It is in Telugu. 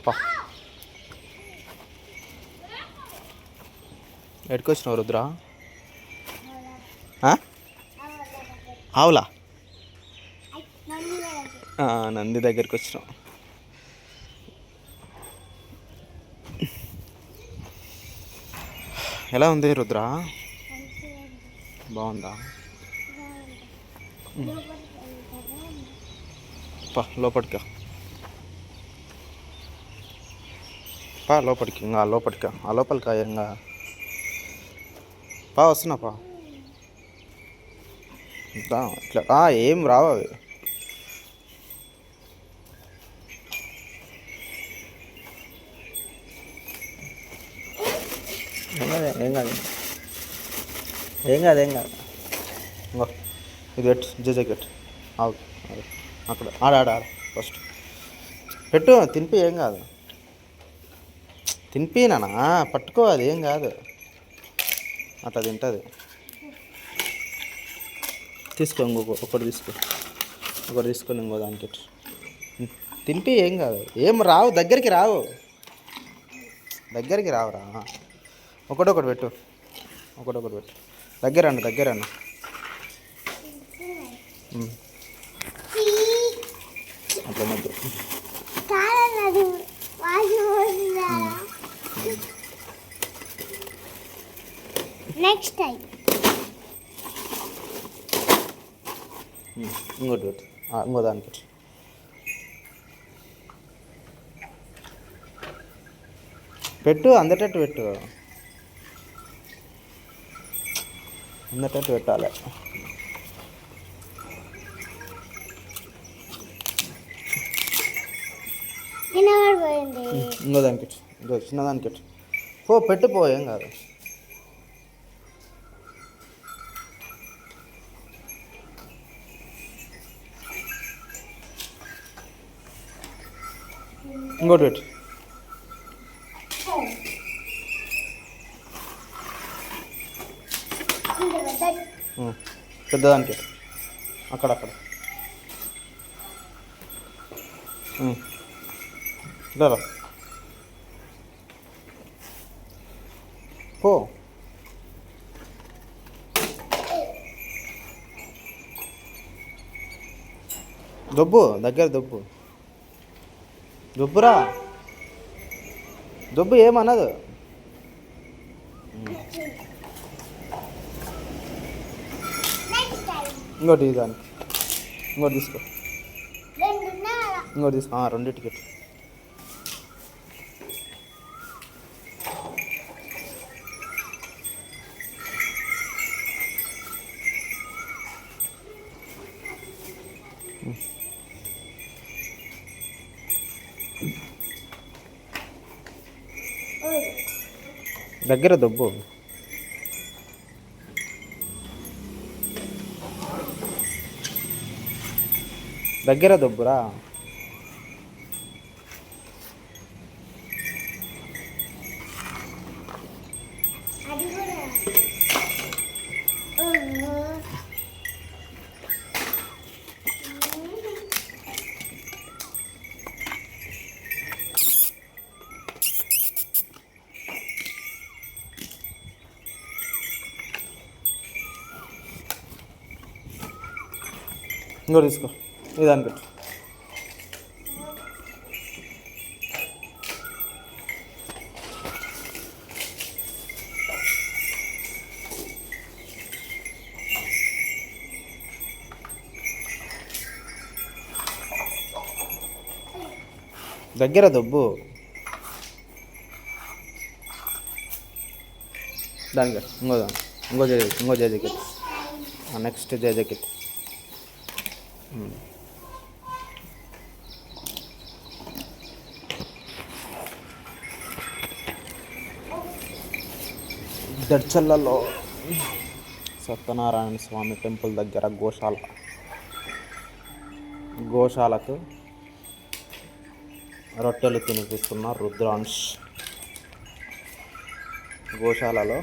పా ఎడుకొచ్చినావు రుద్ర? ఆవులా? నంది దగ్గరికి వచ్చినాం. ఎలా ఉంది రుద్ర? బాగుందా? పా లోపలికా, పా లోపలికి, ఇంకా లోపలికా, ఆ లోపలికా, ఇంకా పా వస్తున్నా పా. ఇట్లా ఏం రావు అవి. ఏం కాదు ఏం కాదు ఏం కాదు. ఇంకో ఇది పెట్టు, జెకెట్ అక్కడ ఆడ ఫస్ట్ పెట్టు, తినిపి, ఏం కాదు. తినిపినానా, పట్టుకో, అది ఏం కాదు. అట్లా తింటుంది. తీసుకో, ఒకటి తీసుకొని ఇంకో దానికి తినిపి, ఏం కాదు. ఏం రావు, దగ్గరికి రావురా. ఒకటొకటి పెట్టు. దగ్గర రండి. అట్లా మధ్య నెక్స్ట్ టైం ఇంకోటి పెట్టు, ఇంకో దానికి పెట్టు, అందటట్టు పెట్టాలి. ఇంకో దానికి చిన్నదానికి పెట్టు, ఏం కాదు. ఇంకోటి పెట్టు, పెద్దదానికి అక్కడక్కడ రా పో. దగ్గర దొబ్బురా, ఏమన్నదు. ఇంకోటి దానికి తీసుకో, రెండు టికెట్. దగ్గర దొబ్బు. దగ్గర దొబ్బురా. ఇంకో తీసుకో, ఇదాన్ని పెట్టు. దగ్గర దొబ్బు. దానికి ఇంకో జాకెట్. Next jacket. దర్చల్లలో సత్యనారాయణ స్వామి టెంపుల్ దగ్గర గోశాలకు రొట్టెలు తినిపిస్తున్న రుద్రాంశ్. గోశాలలో